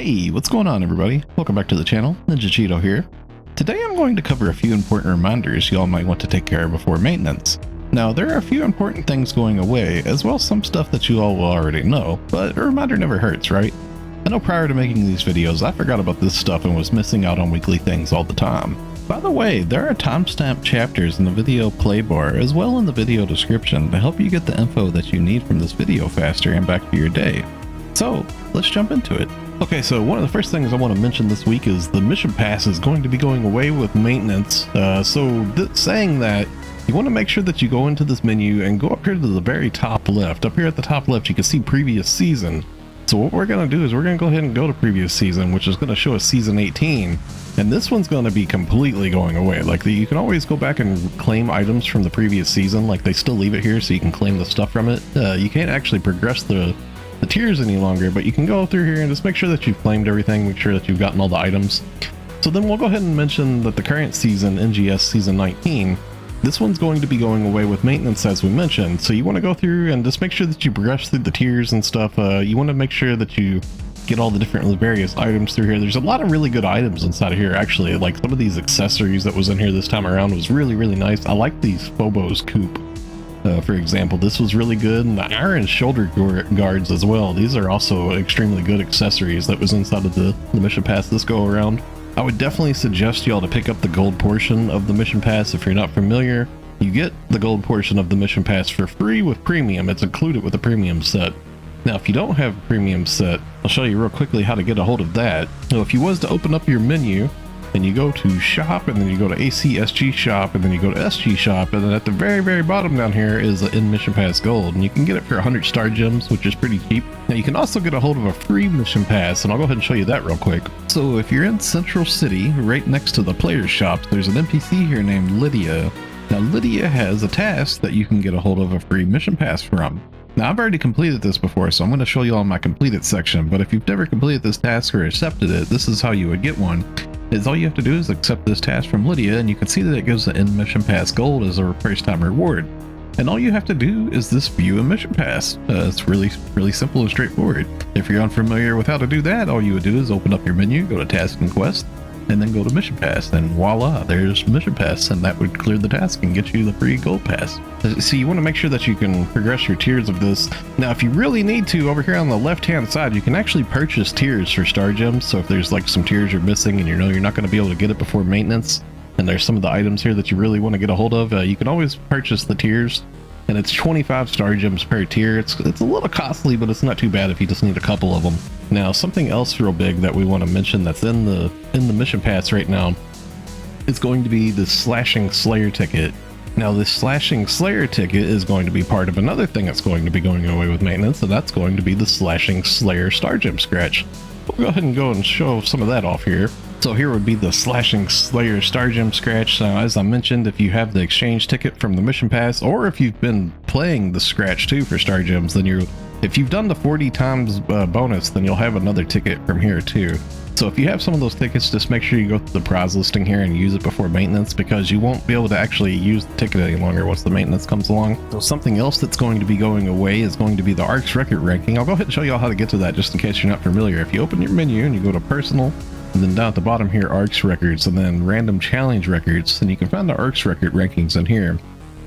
Hey, what's going on everybody? Welcome back to the channel, NiNjahCheeto here. Today I'm going to cover a few important reminders y'all might want to take care of before maintenance. Now, there are a few important things going away, as well as some stuff that you all will already know, but a reminder never hurts, right? I know prior to making these videos, I forgot about this stuff and was missing out on weekly things all the time. By the way, there are timestamp chapters in the video play bar as well in the video description to help you get the info that you need from this video faster and back to your day. So, let's jump into it. Okay, so one of the first things I want to mention this week is the mission pass is going to be going away with maintenance. Saying that, you want to make sure that you go into this menu and go up here to the very top left. Up here at the top left, you can see previous season. So what we're going to do is we're going to go ahead and go to previous season, which is going to show us season 18. And this one's going to be completely going away. You can always go back and claim items from the previous season. Like, they still leave it here so you can claim the stuff from it. You can't actually progress the tiers any longer, but you can go through here and just make sure that you've claimed everything, make sure that you've gotten all the items. So then we'll go ahead and mention that the current season, NGS season 19, this one's going to be going away with maintenance, as we mentioned. So you want to go through and just make sure that you progress through the tiers and stuff. You want to make sure that you get all the different various items through here. There's a lot of really good items inside of here, actually. Like, some of these accessories that was in here this time around was really nice. I like these Phobos coupe. For example, this was really good, and the iron shoulder guards as well. These are also extremely good accessories that was inside of the mission pass this go around. I would definitely suggest y'all to pick up the gold portion of the mission pass if you're not familiar. You get the gold portion of the mission pass for free with premium. It's included with the premium set. Now, if you don't have a premium set, I'll show you real quickly how to get a hold of that. So if you was to open up your menu, and you go to shop, and then you go to ACSG shop, and then you go to SG shop, and then at the very bottom down here is the in mission pass gold, and you can get it for 100 star gems, which is pretty cheap. Now you can also get a hold of a free mission pass, and I'll go ahead and show you that real quick. So if you're in Central City, right next to the players shop, there's an NPC here named Lydia. Now Lydia has a task that you can get a hold of a free mission pass from. Now, I've already completed this before, so I'm going to show you all my completed section, but if you've never completed this task or accepted it, this is how you would get one. Is all you have to do is accept this task from Lydia, and you can see that it gives the in mission pass gold as a first time reward. And all you have to do is this view a mission pass. It's really simple and straightforward. If you're unfamiliar with how to do that, all you would do is open up your menu, go to task and quest, and then go to mission pass, and voila, there's mission pass, and that would clear the task and get you the free gold pass. So you want to make sure that you can progress your tiers of this. Now, if you really need to, over here on the left hand side, you can actually purchase tiers for star gems. So if there's like some tiers you're missing and you know you're not going to be able to get it before maintenance, and there's some of the items here that you really want to get a hold of, you can always purchase the tiers, and it's 25 star gems per tier. It's a little costly, but it's not too bad if you just need a couple of them. Now, something else real big that we want to mention that's in the mission pass right now is going to be the Slashing Slayer ticket. Now, this Slashing Slayer ticket is going to be part of another thing that's going to be going away with maintenance, and that's going to be the Slashing Slayer Star Gem Scratch. We'll go ahead and go and show some of that off here. So here would be the Slashing Slayer Star Gem Scratch. Now, as I mentioned, if you have the exchange ticket from the mission pass, or if you've been playing the Scratch too for Star Gems, then if you've done the 40 times bonus, then you'll have another ticket from here too. So if you have some of those tickets, just make sure you go through the prize listing here and use it before maintenance, because you won't be able to actually use the ticket any longer once the maintenance comes along. So something else that's going to be going away is going to be the Arks record ranking. I'll go ahead and show you all how to get to that just in case you're not familiar. If you open your menu and you go to personal, and then down at the bottom here, Arks records, and then random challenge records, and you can find the Arks record rankings in here.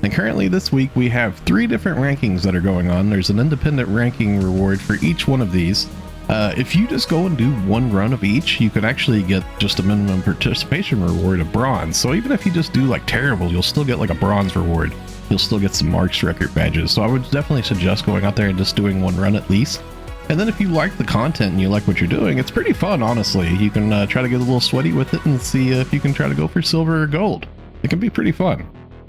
And currently this week we have 3 different rankings that are going on. There's an independent ranking reward for each one of these. If you just go and do one run of each, you can actually get just a minimum participation reward of bronze. So even if you just do like terrible, you'll still get like a bronze reward. You'll still get some Arks record badges. So I would definitely suggest going out there and just doing one run at least. And then if you like the content and you like what you're doing, it's pretty fun, honestly. You can try to get a little sweaty with it and see if you can try to go for silver or gold. It can be pretty fun.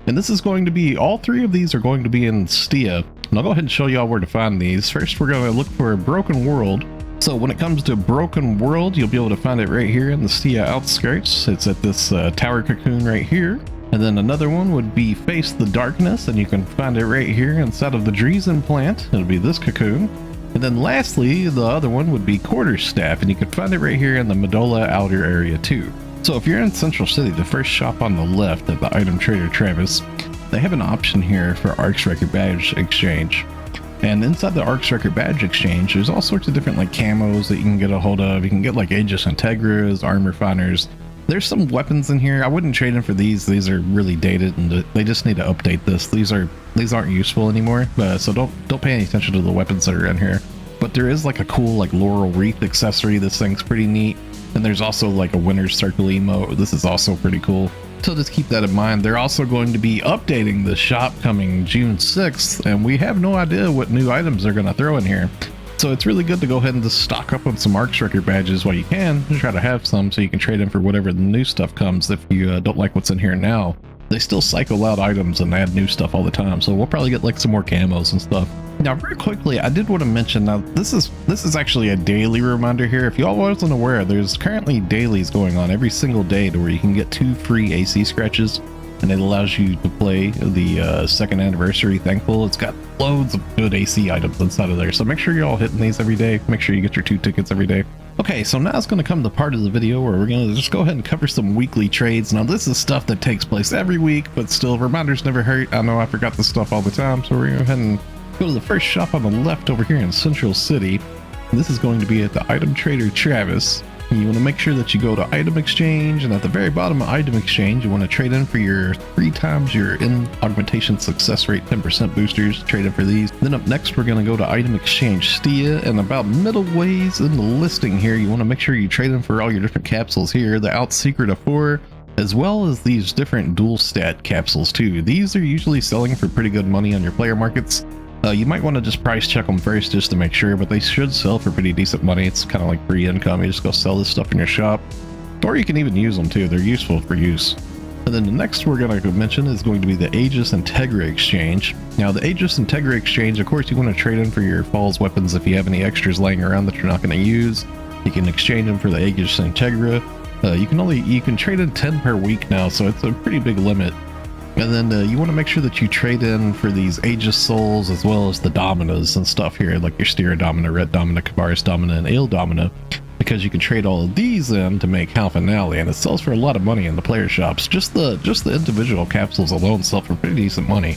And this is going to be, all 3 of these are going to be in Stia. And I'll go ahead and show y'all where to find these. First, we're going to look for Broken World. So when it comes to Broken World, you'll be able to find it right here in the Stia outskirts. It's at this tower cocoon right here. And then another one would be Face the Darkness, and you can find it right here inside of the Dreesen plant. It'll be this cocoon. And then lastly, the other one would be Quarterstaff, and you can find it right here in the Medola outer area too. So if you're in Central City, the first shop on the left at the item trader Travis, they have an option here for Arks record badge exchange. And inside the Arks record badge exchange, there's all sorts of different like camos that you can get a hold of. You can get like Aegis Integras, armor refiners. There's some weapons in here. I wouldn't trade in for these. These are really dated, and they just need to update this. These aren't useful anymore. So don't pay any attention to the weapons that are in here. But there is like a cool like laurel wreath accessory. This thing's pretty neat. And there's also like a winner's circle emote. This is also pretty cool. So just keep that in mind. They're also going to be updating the shop coming June 6th, and we have no idea what new items they're going to throw in here. So it's really good to go ahead and just stock up on some Arks record badges while you can, and try to have some so you can trade in for whatever the new stuff comes if you don't like what's in here now. They still cycle out items and add new stuff all the time, so we'll probably get like some more camos and stuff. Now, very quickly, I did want to mention, now this is actually a daily reminder here. If y'all wasn't aware, there's currently dailies going on every single day to where you can get 2 free AC scratches, and it allows you to play the second anniversary Thankful. It's got loads of good AC items inside of there, so make sure you're all hitting these every day. Make sure you get your 2 tickets every day. Okay, so now it's going to come to the part of the video where we're going to just go ahead and cover some weekly trades. Now, this is stuff that takes place every week, but still, reminders never hurt. I know I forgot this stuff all the time, so we're going to go ahead and go to the first shop on the left over here in Central City. This is going to be at the Item Trader Travis. You want to make sure that you go to Item Exchange, and at the very bottom of Item Exchange, you want to trade in for your 3 times your N-Augmentation success rate 10% boosters. Trade in for these. Then up next, we're going to go to Item Exchange Stia, and about middle ways in the listing here, you want to make sure you trade in for all your different capsules here. The Secreta 4, as well as these different dual stat capsules too. These are usually selling for pretty good money on your player markets. You might want to just price check them first just to make sure, but they should sell for pretty decent money. It's kind of like free income. You just go sell this stuff in your shop, or you can even use them too. They're useful for use. And then the next we're going to mention is going to be the Aegis Integra exchange. Now, the Aegis Integra exchange, of course, you want to trade in for your falls weapons if you have any extras laying around that you're not going to use. You can exchange them for the Aegis Integra. You can trade in 10 per week now, so it's a pretty big limit. And then you want to make sure that you trade in for these Aegis Souls as well as the Dominas and stuff here, like your Steer Domina, Red Domina, Kavaris Domina, and Ale Domina, because you can trade all of these in to make Halphia, and it sells for a lot of money in the player shops. Just the individual capsules alone sell for pretty decent money.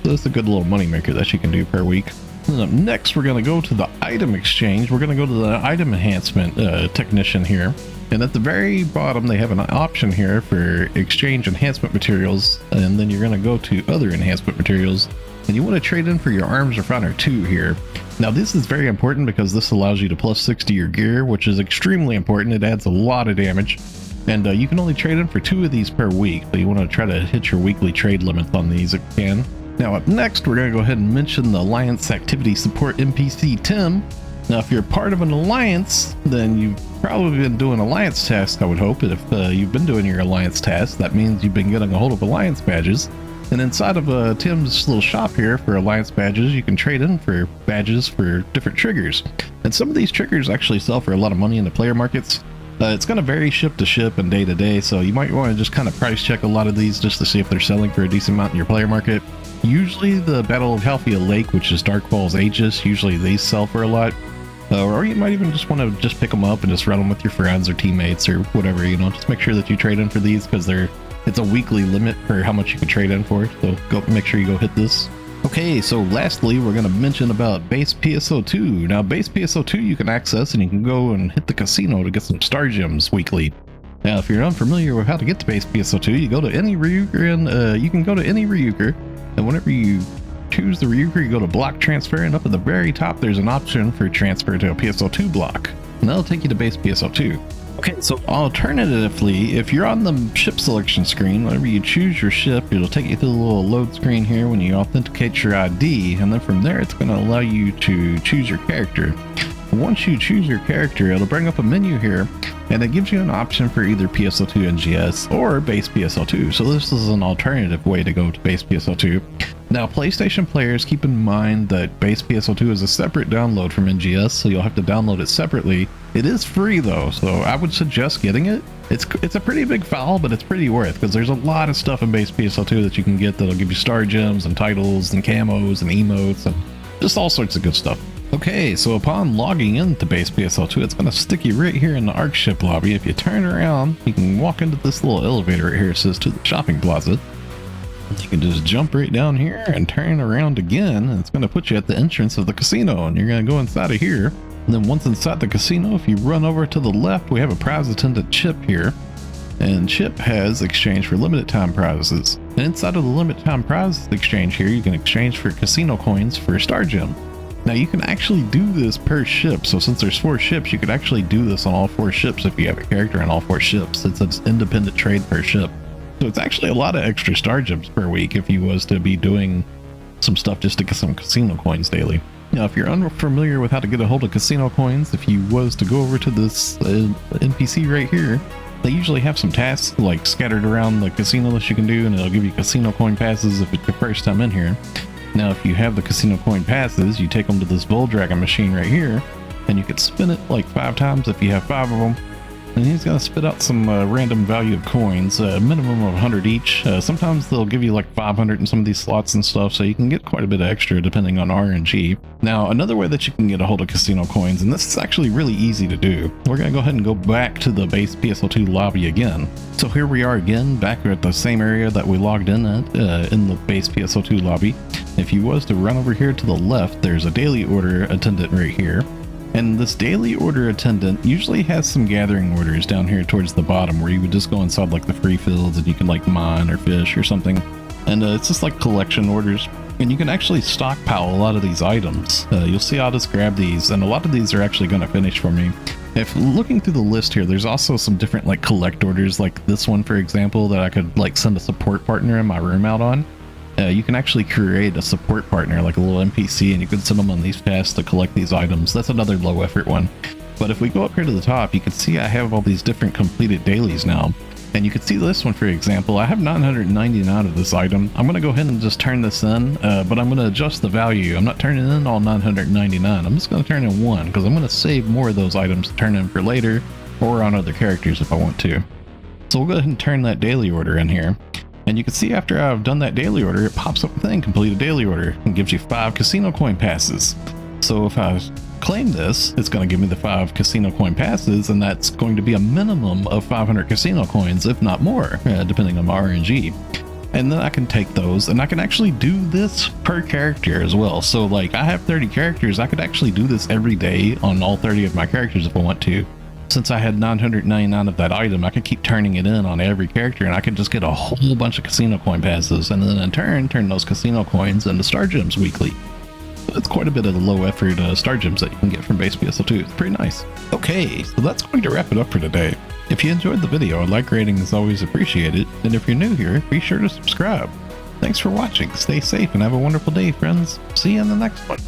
So it's a good little money maker that you can do per week. And up next, we're going to go to the Item Exchange. We're going to go to the Item Enhancement Technician here. And at the very bottom, they have an option here for exchange enhancement materials. And then you're going to go to other enhancement materials. And you want to trade in for your arms refiner 2 here. Now, this is very important because this allows you to plus 60 your gear, which is extremely important. It adds a lot of damage. And you can only trade in for 2 of these per week. So you want to try to hit your weekly trade limits on these if you can. Now, up next, we're going to go ahead and mention the Alliance Activity Support NPC Tim. Now, if you're part of an alliance, then you've probably been doing alliance tasks, I would hope. If you've been doing your alliance tasks, that means you've been getting a hold of alliance badges. And inside of Tim's little shop here for alliance badges, you can trade in for badges for different triggers. And some of these triggers actually sell for a lot of money in the player markets. It's going to vary ship to ship and day to day, so you might want to just kind of price check a lot of these just to see if they're selling for a decent amount in your player market. Usually the Battle of Halphia Lake, which is Darkfall's Aegis, usually these sell for a lot. Or you might even just want to just pick them up and just run them with your friends or teammates or whatever, you know. Just make sure that you trade in for these because it's a weekly limit for how much you can trade in for. So go make sure you go hit this. Okay, so lastly, we're going to mention about base PSO2. Now, base PSO2 you can access, and you can go and hit the casino to get some star gems weekly. Now, if you're unfamiliar with how to get to base PSO2, you go to any Ryuker, and you can go to any Ryuker, and whenever you choose the Ryuker, you go to block transfer, and up at the very top, there's an option for transfer to a PSO2 block, and that'll take you to base PSO2. Okay, so alternatively, if you're on the ship selection screen, whenever you choose your ship, it'll take you to the little load screen here when you authenticate your ID, and then from there, it's going to allow you to choose your character. Once you choose your character, it'll bring up a menu here, and it gives you an option for either PSO2 NGS or base PSO2. So this is an alternative way to go to base PSO2. Now, PlayStation players, keep in mind that base PSO2 is a separate download from NGS, so you'll have to download it separately. It is free though, so I would suggest getting it. It's a pretty big file, but it's pretty worth, because there's a lot of stuff in base PSO2 that you can get that'll give you star gems and titles and camos and emotes and just all sorts of good stuff. Okay, so upon logging into base PSO2, it's going to stick you right here in the Ark ship lobby. If you turn around, you can walk into this little elevator right here. It says to the shopping plaza. You can just jump right down here and turn around again, and it's going to put you at the entrance of the casino, and you're going to go inside of here. And then once inside the casino, if you run over to the left, we have a prize attendant Chip here. And Chip has exchange for limited time prizes. And inside of the limited time prizes exchange here, you can exchange for casino coins for a star gem. Now you can actually do this per ship. So since there's 4 ships, you could actually do this on all 4 ships if you have a character on all 4 ships. It's an independent trade per ship. So it's actually a lot of extra star gems per week if you was to be doing some stuff just to get some casino coins daily. Now, if you're unfamiliar with how to get a hold of casino coins, if you was to go over to this NPC right here, they usually have some tasks like scattered around the casino list you can do, and it'll give you casino coin passes if it's your first time in here. Now, if you have the casino coin passes, you take them to this Bull Dragon machine right here, and you can spin it like 5 times if you have 5 of them. And he's going to spit out some random value of coins, a minimum of 100 each. Sometimes they'll give you like 500 in some of these slots and stuff, so you can get quite a bit extra depending on RNG. Now, another way that you can get a hold of casino coins, and this is actually really easy to do, we're going to go ahead and go back to the base PSO2 lobby again. So here we are again, back at the same area that we logged in at in the base PSO2 lobby. If you was to run over here to the left, there's a daily order attendant right here. And this daily order attendant usually has some gathering orders down here towards the bottom where you would just go inside like the free fields and you can like mine or fish or something. And it's just like collection orders. And you can actually stockpile a lot of these items. You'll see I'll just grab these, and a lot of these are actually going to finish for me. If looking through the list here, there's also some different like collect orders, like this one for example, that I could like send a support partner in my room out on. You can actually create a support partner, like a little NPC, and you can send them on these tasks to collect these items. That's another low effort one. But if we go up here to the top, you can see I have all these different completed dailies now. And you can see this one, for example, I have 999 of this item. I'm going to go ahead and just turn this in, but I'm going to adjust the value. I'm not turning in all 999. I'm just going to turn in 1 because I'm going to save more of those items to turn in for later or on other characters if I want to. So we'll go ahead and turn that daily order in here. And you can see after I've done that daily order, it pops up a thing, complete a daily order, and gives you 5 casino coin passes. So if I claim this, it's going to give me the 5 casino coin passes, and that's going to be a minimum of 500 casino coins, if not more, depending on my RNG. And then I can take those, and I can actually do this per character as well. So like I have 30 characters, I could actually do this every day on all 30 of my characters if I want to. Since I had 999 of that item, I could keep turning it in on every character, and I could just get a whole bunch of casino coin passes, and then in turn those casino coins into star gems weekly. So that's quite a bit of the low effort star gems that you can get from base PSO2. It's pretty nice. Okay, so that's going to wrap it up for today. If you enjoyed the video, a like rating is always appreciated, and if you're new here, be sure to subscribe. Thanks for watching, stay safe, and have a wonderful day, friends. See you in the next one.